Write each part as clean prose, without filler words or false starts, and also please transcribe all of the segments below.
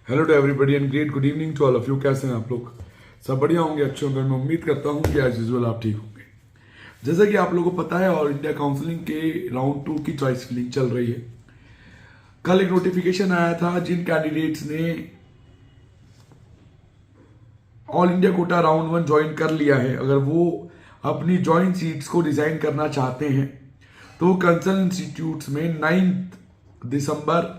Hello to everybody and great good evening to all of you. कैसे हैं आप लोग? सब बढ़िया होंगे, अच्छे होंगे। मैं उम्मीद करता हूं कि एज यूजुअल आप ठीक होंगे। जैसा कि आप लोगों को पता है, ऑल इंडिया काउंसलिंग के राउंड 2 की चॉइस फिलिंग चल रही है। कल एक नोटिफिकेशन आया था जिन कैंडिडेट्स ने all India quota round 1 join कर लिया है, अगर वो अपनी ज्वाइन सीट्स को रिजाइन करना चाहते हैं तो वो कंसर्न इंस्टीट्यूट्स में 9 दिसंबर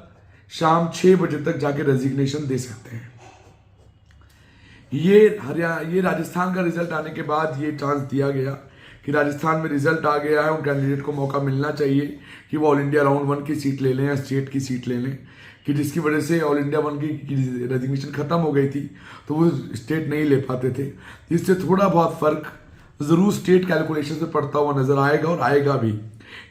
शाम 6 बजे तक जाके रेजिग्नेशन दे सकते हैं। ये राजस्थान का रिजल्ट आने के बाद ये चांस दिया गया कि राजस्थान में रिजल्ट आ गया है, उन कैंडिडेट को मौका मिलना चाहिए कि वो ऑल इंडिया राउंड 1 की सीट ले लें या स्टेट की सीट ले लें, कि जिसकी वजह से ऑल इंडिया 1 की रेजिग्नेशन खत्म हो गई थी तो वो स्टेट नहीं ले पाते थे। इससे थोड़ा बहुत फर्क जरूर स्टेट कैलकुलेशन से पड़ता हुआ नजर आएगा और आएगा भी।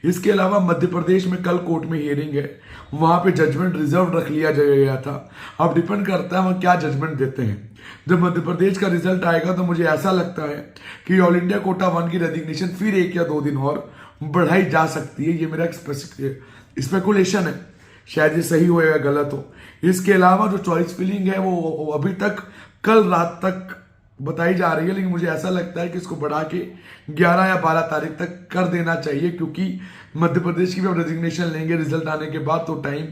इसके अलावा मध्य प्रदेश में कल कोर्ट में हियरिंग है, वहां पे जजमेंट रिजर्व रख लिया गया था। अब डिपेंड करता है वह क्या जजमेंट देते हैं। जब मध्य प्रदेश का रिजल्ट आएगा तो मुझे ऐसा लगता है कि ऑल इंडिया कोटा 1 की रेजिग्नेशन फिर 1 या 2 दिन और बढ़ाई जा सकती है। ये मेरा स्पेकुलेशन है, शायद ये सही हो या गलत हो। इसके अलावा जो चॉइस फिलिंग है वो अभी तक कल रात तक बताई जा रही है, लेकिन मुझे ऐसा लगता है कि इसको बढ़ा के 11 या 12 तारीख तक कर देना चाहिए, क्योंकि मध्य प्रदेश की भी अब रेजिग्नेशन लेंगे रिजल्ट आने के बाद तो टाइम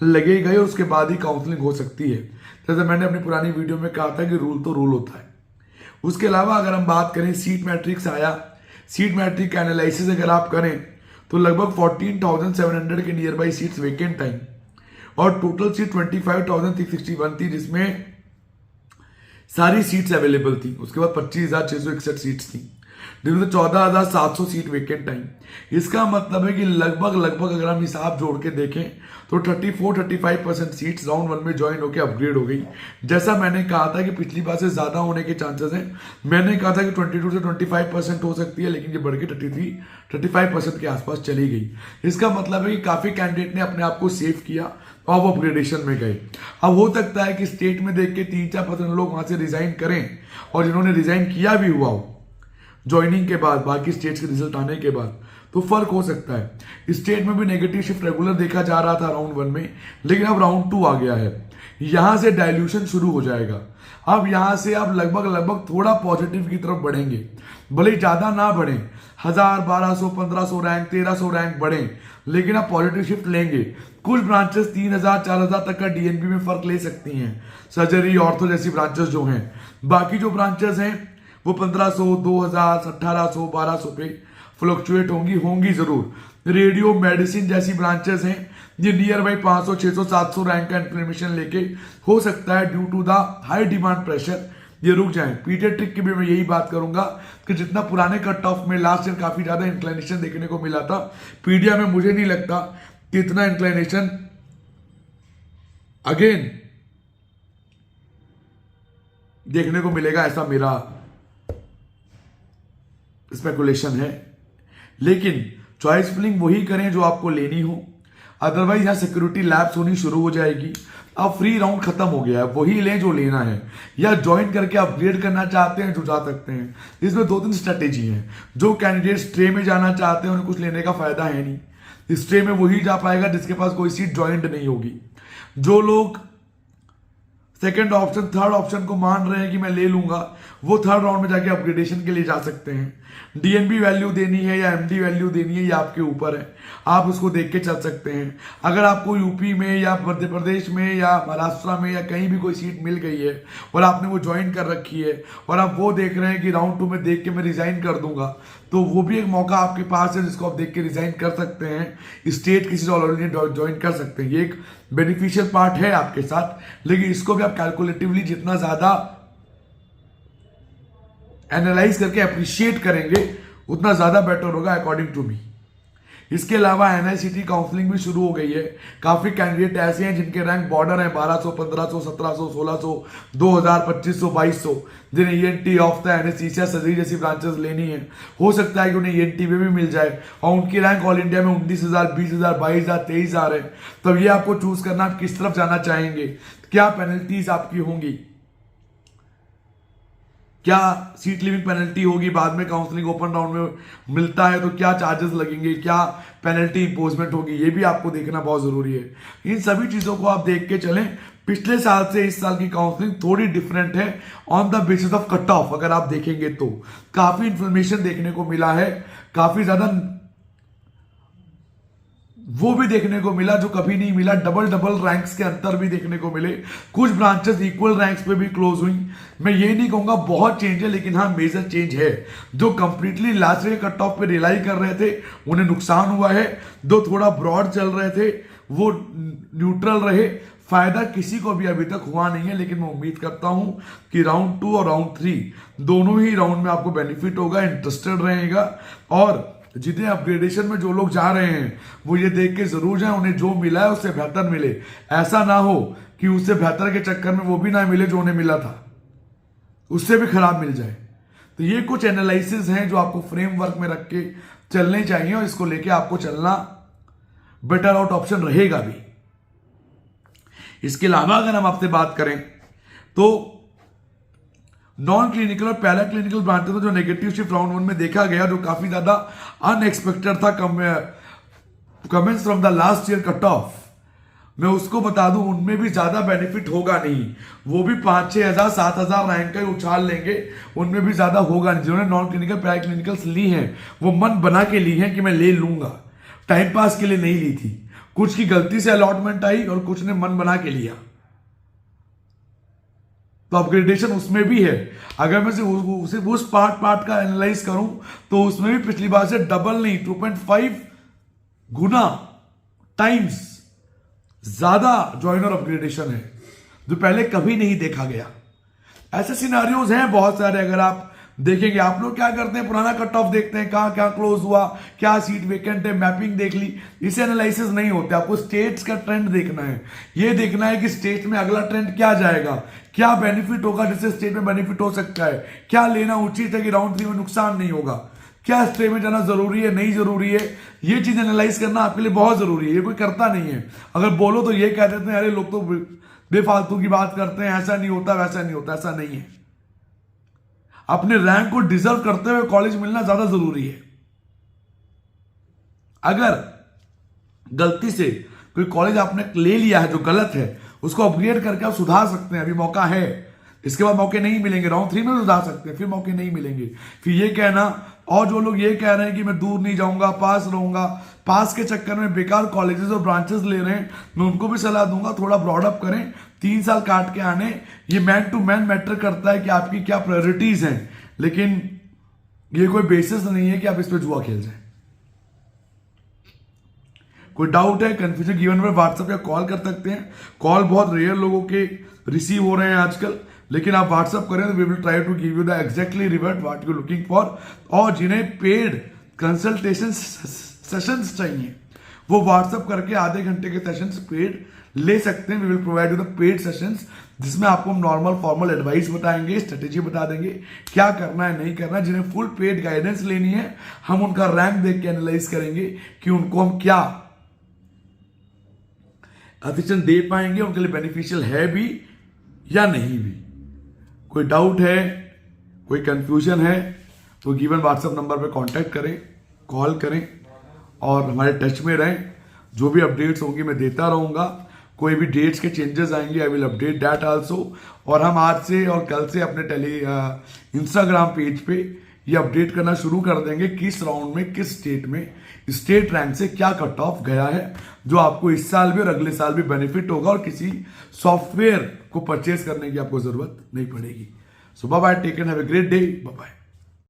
लगेगा ही, और उसके बाद ही काउंसलिंग हो सकती है। जैसे मैंने अपनी पुरानी वीडियो में कहा था कि रूल तो रूल होता है। उसके अलावा अगर हम बात करें, सीट मैट्रिक्स आया, सीट मैट्रिक का एनालिसिस अगर आप करें तो लगभग 14,700 के near by seats vacant time और टोटल सीट 25,661 थी, जिसमें सारी सीट्स अवेलेबल थी। उसके बाद 25,661 सीट्स थी, जिनमें 14,700 सीट वेकेंट टाइम। इसका मतलब है कि लगभग अगर हम हिसाब जोड़ के देखें तो 34-35% सीट्स राउंड 1 में ज्वाइन होकर अपग्रेड हो गई। जैसा मैंने कहा था कि पिछली बार से ज्यादा होने के चांसेस हैं। मैंने कहा था कि 22 से 25% हो सकती है, लेकिन ये बढ़ के 33-35% के आसपास चली गई। इसका मतलब है कि काफी कैंडिडेट ने अपने आप को सेव किया और वो अपग्रेडेशन में गए। अब हो सकता है कि स्टेट में देख के 3-4% लोग वहां से रिजाइन करें, और जिन्होंने रिजाइन किया भी हुआ हो ज्वाइनिंग के बाद, बाकी स्टेट्स के रिजल्ट आने के बाद, तो फर्क हो सकता है। स्टेट में भी नेगेटिव शिफ्ट रेगुलर देखा जा रहा था राउंड 1 में, लेकिन अब राउंड 2 आ गया है। यहां से डायल्यूशन शुरू हो जाएगा। अब यहां से आप लगभग थोड़ा पॉजिटिव की तरफ बढ़ेंगे, भले ही ज्यादा ना बढ़े, 1000, 1200, 1500 रैंक, 1300 रैंक बढ़े, लेकिन आप पॉजिटिव शिफ्ट लेंगे। कुछ ब्रांचेस 3000, 4000 तक का डीएनबी में फर्क ले सकती हैं, सर्जरी, ऑर्थो जैसी ब्रांचेस जो हैं। बाकी जो ब्रांचेस हैं वो 1500, 2000, 1800, 1200 पे फ्लक्चुएट होंगी जरूर। रेडियो मेडिसिन जैसी ब्रांचेस हैं ये नियर बाई 500, 600, 700 रैंक का इन्फ्लेमेशन लेके हो सकता है due to the high demand pressure ये रुक जाए। पीडियाट्रिक की भी मैं यही बात करूंगा कि जितना पुराने कट ऑफ में लास्ट ईयर काफी ज्यादा इंक्लाइनेशन देखने को मिला था, पीडिया में मुझे नहीं लगता कि इतना इंक्लाइनेशन अगेन देखने को मिलेगा, ऐसा मेरा स्पेकुलेशन है। लेकिन चॉइस फिलिंग वही करें जो आपको लेनी हो, अदरवाइज यहां सिक्योरिटी लैब्स होनी शुरू हो जाएगी। अब फ्री राउंड खत्म हो गया है, वही लें जो लेना है, या ज्वाइन करके अपग्रेड करना चाहते हैं जो जा सकते हैं। इसमें 2-3 स्ट्रेटेजी हैं। जो कैंडिडेट स्ट्रे में जाना चाहते हैं उन्हें कुछ लेने का फायदा है नहीं, स्ट्रे में वही जा पाएगा जिसके पास कोई सीट ज्वाइंट नहीं होगी। जो लोग सेकेंड ऑप्शन, थर्ड ऑप्शन को मान रहे हैं कि मैं ले लूंगा, वो थर्ड राउंड में जाके अपग्रेडेशन के लिए जा सकते हैं। डीएनबी वैल्यू देनी है या एमडी वैल्यू देनी है, ये आपके ऊपर है, आप उसको देख के चल सकते हैं। अगर आपको यूपी में या मध्य प्रदेश में या महाराष्ट्र में या कहीं भी कोई सीट मिल गई है और आपने वो ज्वाइन कर रखी है और आप वो देख रहे हैं कि राउंड 2 में देख के मैं रिजाइन कर दूंगा, तो वो भी एक मौका आपके पास है जिसको आप देख के रिजाइन कर सकते हैं। स्टेट किसी ऑलरेडी ज्वाइन कर सकते हैं, ये एक बेनिफिशियल पार्ट है आपके साथ। लेकिन इसको भी आप कैलकुलेटिवली जितना ज्यादा एनालाइज करके अप्रिशिएट करेंगे उतना ज्यादा बेटर होगा अकॉर्डिंग टू मी। इसके अलावा एनआईसीटी काउंसलिंग भी शुरू हो गई है। काफी कैंडिडेट ऐसे हैं जिनके रैंक बॉर्डर है 1200, 1500, 1700, 1600, 2000, 2500, 2200, जिन्हें ENT of the anaesthesia surgery जैसी ब्रांचेस लेनी है। हो सकता है कि उन्हें ईएनटी में भी मिल जाए और उनकी रैंक ऑल इंडिया में 19,000, 20,000, 22,000, 23,000 है। तब ये आपको चूज करना आप किस तरफ जाना चाहेंगे, क्या पेनल्टीज आपकी होंगी, क्या सीट लिविंग पेनल्टी होगी, बाद में काउंसलिंग ओपन राउंड में मिलता है तो क्या चार्जेस लगेंगे, क्या पेनल्टी इंपोजमेंट होगी, ये भी आपको देखना बहुत जरूरी है। इन सभी चीजों को आप देख के चलें। पिछले साल से इस साल की काउंसलिंग थोड़ी डिफरेंट है on the basis of cut off. अगर आप देखेंगे तो काफी इंफॉर्मेशन देखने को मिला है, काफी ज्यादा वो भी देखने को मिला जो कभी नहीं मिला, डबल रैंक्स के अंतर भी देखने को मिले, कुछ ब्रांचेस इक्वल रैंक्स पे भी क्लोज हुई। मैं ये नहीं कहूंगा बहुत चेंज है, लेकिन हाँ मेजर चेंज है। जो completely last year cut off पे रिलाई कर रहे थे उन्हें नुकसान हुआ है, जो थोड़ा ब्रॉड चल रहे थे वो न्यूट्रल रहे। फायदा किसी को भी अभी तक हुआ नहीं है, लेकिन मैं उम्मीद करता हूं कि राउंड 2 और राउंड 3 दोनों ही राउंड में आपको बेनिफिट होगा, इंटरेस्टेड रहेगा। और जितने अपग्रेडेशन में जो लोग जा रहे हैं वो ये देख के जरूर जाए उन्हें जो मिला है उससे बेहतर मिले। ऐसा ना हो कि उससे बेहतर के चक्कर में वो भी ना मिले जो उन्हें मिला था, उससे भी खराब मिल जाए। तो ये कुछ एनालिसिस हैं जो आपको फ्रेमवर्क में रख के चलने चाहिए, और इसको लेके आपको चलना बेटर आउट ऑप्शन रहेगा भी। इसके अलावा अगर हम आपसे बात करें तो नॉन क्लिनिकल और पैरा क्लिनिकल ब्रांचेस में जो नेगेटिव शिफ्ट राउंड 1 में देखा गया, जो काफी ज्यादा अनएक्सपेक्टेड था comments from the last year cut off, मैं उसको बता दूं उनमें भी ज्यादा बेनिफिट होगा नहीं। वो भी 5-6 हजार 7 हजार रैंक का ही उछाल लेंगे, उनमें भी ज्यादा होगा नहीं। जिन्होंने नॉन क्लिनिकल पैरा क्लिनिकल्स ली हैं वो मन बना के ली हैं कि मैं ले लूंगा, टाइम पास के लिए नहीं ली थी। कुछ की गलती से अलॉटमेंट आई और कुछ ने मन बना के लिया, तो अपग्रेडेशन उसमें भी है। अगर मैं उसे उस पार्ट का एनालाइज करूं तो उसमें भी पिछली बार से डबल नहीं 2.5 गुना टाइम्स ज्यादा ज्वाइनर अपग्रेडेशन है, जो पहले कभी नहीं देखा गया। ऐसे सिनारियोज हैं बहुत सारे। अगर आप देखेंगे, आप लोग क्या करते हैं, पुराना कट ऑफ देखते हैं, कहां क्या क्लोज हुआ, क्या सीट वेकेंट है, मैपिंग देख ली, इसे एनालिसिस नहीं होते। आपको स्टेट्स का ट्रेंड देखना है, ये देखना है कि स्टेट में अगला ट्रेंड क्या जाएगा, क्या बेनिफिट होगा जिससे स्टेट में बेनिफिट हो सकता है, क्या लेना उचित है कि राउंड 3 में नुकसान नहीं होगा, क्या स्टे में जाना जरूरी है नहीं जरूरी है। ये चीज एनालाइज करना आपके लिए बहुत जरूरी है, ये कोई करता नहीं है। अगर बोलो तो ये कह देते हैं अरे लोग तो बेफालतू की बात करते हैं, ऐसा नहीं होता वैसा नहीं होता। ऐसा नहीं है। अपने रैंक को डिजर्व करते हुए कॉलेज मिलना ज्यादा जरूरी है। अगर गलती से कोई कॉलेज आपने ले लिया है जो गलत है, उसको अपग्रेड करके आप सुधार सकते हैं, अभी मौका है। इसके बाद मौके नहीं मिलेंगे, राउंड 3 में सुधार सकते हैं, फिर मौके नहीं मिलेंगे। फिर ये कहना, और जो लोग ये कह रहे हैं कि मैं दूर नहीं जाऊंगा, पास रहूंगा, पास के चक्कर में बेकार कॉलेजेस और ब्रांचेस ले रहे हैं, मैं उनको भी सलाह दूंगा थोड़ा ब्रॉडअप करें, 3 साल काट के आने। ये मैन टू मैन मैटर करता है कि आपकी क्या प्रायोरिटीज हैं, लेकिन ये कोई बेसिस नहीं है कि आप इस पर जुआ खेल जाए। कोई डाउट है, कंफ्यूजन गिवन पर व्हाट्सएप या कॉल कर सकते हैं। कॉल बहुत रेयर लोगों के रिसीव हो रहे हैं आजकल, लेकिन आप व्हाट्सएप करें तो we will try to give you the exactly revert what you looking for. और जिन्हें पेड कंसल्टेशन सेशंस चाहिए वो व्हाट्सएप करके आधे घंटे के सेशंस पेड ले सकते हैं। We will provide you the paid sessions, जिसमें आपको नॉर्मल फॉर्मल एडवाइस बताएंगे, स्ट्रेटेजी बता देंगे क्या करना है नहीं करना है। जिन्हें फुल पेड गाइडेंस लेनी है, हम उनका रैंक देख के एनालाइज करेंगे कि उनको हम क्या असिस्टेंस दे पाएंगे, उनके लिए बेनिफिशियल है भी या नहीं भी। कोई डाउट है, कोई कंफ्यूजन है तो गिवन व्हाट्सएप नंबर पे कांटेक्ट करें, कॉल करें और हमारे टच में रहें। जो भी अपडेट्स होंगी मैं देता रहूंगा। कोई भी डेट्स के चेंजेस आएंगे I will update that also. और हम आज से और कल से अपने इंस्टाग्राम पेज पे ये अपडेट करना शुरू कर देंगे किस राउंड में किस स्टेट में स्टेट रैंक से क्या कट ऑफ गया है, जो आपको इस साल भी और अगले साल भी बेनिफिट होगा और किसी सॉफ्टवेयर को परचेज करने की आपको जरूरत नहीं पड़ेगी। So bye bye, take care, have a great day, bye bye.